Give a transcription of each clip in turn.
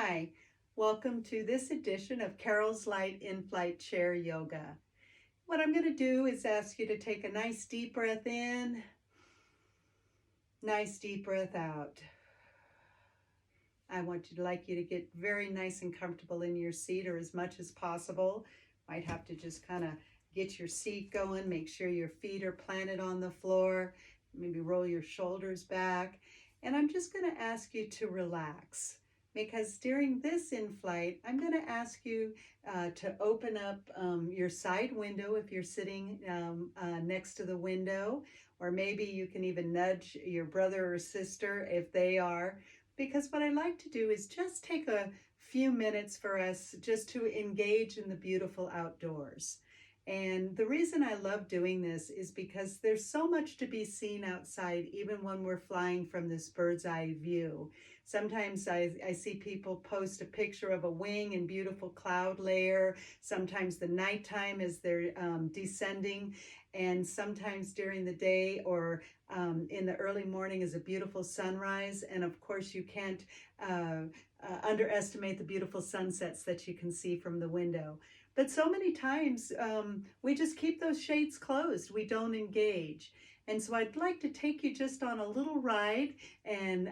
Hi, welcome to this edition of Carol's Light In-Flight Chair Yoga. What I'm going to do is ask you to take a nice deep breath in, nice deep breath out. I want you to get very nice and comfortable in your seat, or as much as possible. Might have to just kind of get your seat going, make sure your feet are planted on the floor, maybe roll your shoulders back. And I'm just going to ask you to relax, because during this in-flight, I'm going to ask you to open up your side window if you're sitting next to the window, or maybe you can even nudge your brother or sister if they are, because what I like to do is just take a few minutes for us just to engage in the beautiful outdoors. And the reason I love doing this is because there's so much to be seen outside, even when we're flying from this bird's eye view. Sometimes I see people post a picture of a wing and beautiful cloud layer. Sometimes the nighttime as they're descending, and sometimes during the day or in the early morning is a beautiful sunrise. And of course you can't underestimate the beautiful sunsets that you can see from the window. But so many times we just keep those shades closed. We don't engage. And so I'd like to take you just on a little ride and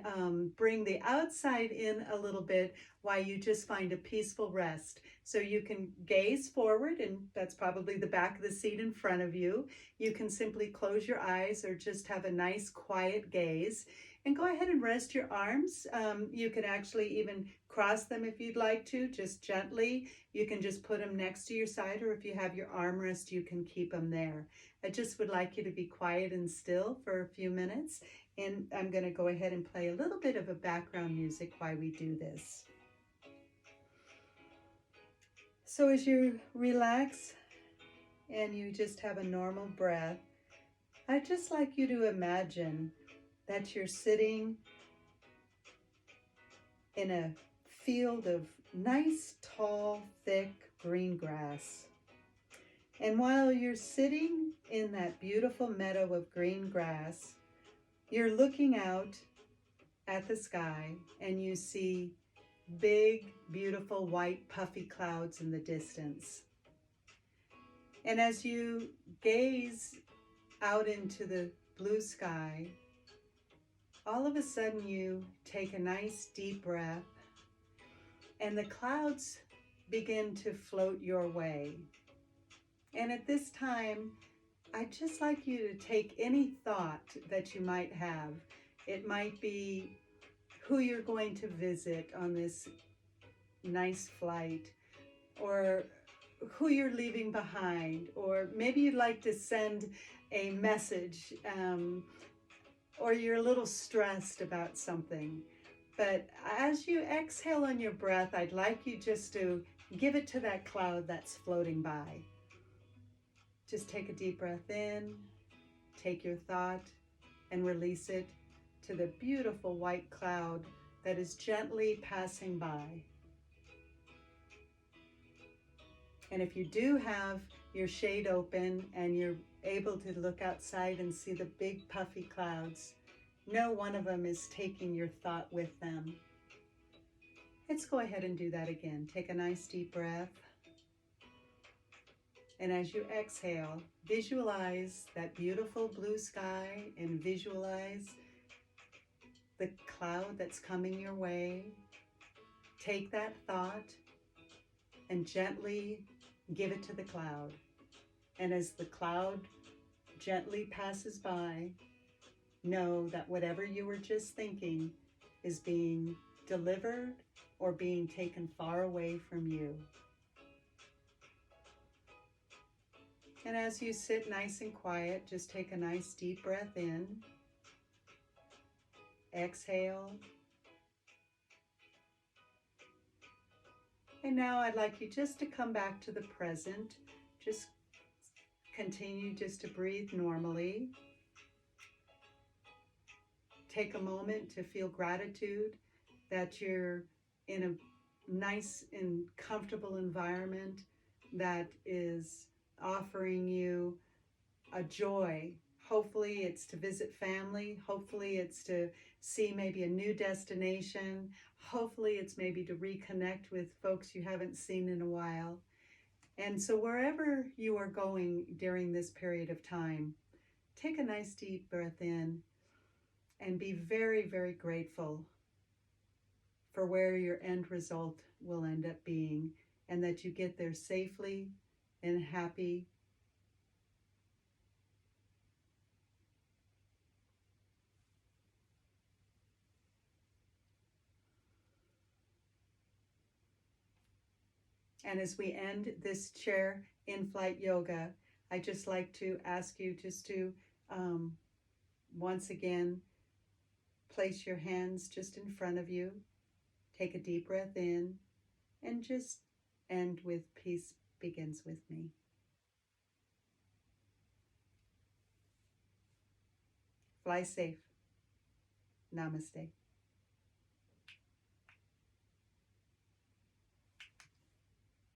bring the outside in a little bit while you just find a peaceful rest. So you can gaze forward, and that's probably the back of the seat in front of you. You can simply close your eyes or just have a nice quiet gaze. And go ahead and rest your arms. You could actually even cross them if you'd like to, just gently. You can just put them next to your side, or if you have your armrest, you can keep them there. I just would like you to be quiet and still for a few minutes, and I'm going to go ahead and play a little bit of a background music while we do this. So as you relax and you just have a normal breath, I'd just like you to imagine that you're sitting in a field of nice, tall, thick green grass. And while you're sitting in that beautiful meadow of green grass, you're looking out at the sky and you see big, beautiful, white, puffy clouds in the distance. And as you gaze out into the blue sky, all of a sudden you take a nice deep breath and the clouds begin to float your way. And at this time, I'd just like you to take any thought that you might have. It might be who you're going to visit on this nice flight, or who you're leaving behind, or maybe you'd like to send a message, or you're a little stressed about something. But as you exhale on your breath, I'd like you just to give it to that cloud that's floating by. Just take a deep breath in, take your thought, and release it to the beautiful white cloud that is gently passing by. And if you do have your shade open and you're able to look outside and see the big puffy clouds, no one of them is taking your thought with them. Let's go ahead and do that again. Take a nice deep breath. And as you exhale, visualize that beautiful blue sky and visualize the cloud that's coming your way. Take that thought and gently give it to the cloud. And as the cloud gently passes by, know that whatever you were just thinking is being delivered or being taken far away from you. And as you sit nice and quiet, just take a nice deep breath in, exhale. And now I'd like you just to come back to the present. Just continue just to breathe normally. Take a moment to feel gratitude that you're in a nice and comfortable environment that is offering you a joy. Hopefully it's to visit family. Hopefully it's to see maybe a new destination. Hopefully it's maybe to reconnect with folks you haven't seen in a while. And so wherever you are going during this period of time, take a nice deep breath in and be very, very grateful for where your end result will end up being, and that you get there safely and happy. And as we end this chair in-flight yoga, I just like to ask you just to once again place your hands just in front of you. Take a deep breath in and just end with peace begins with me. Fly safe. Namaste.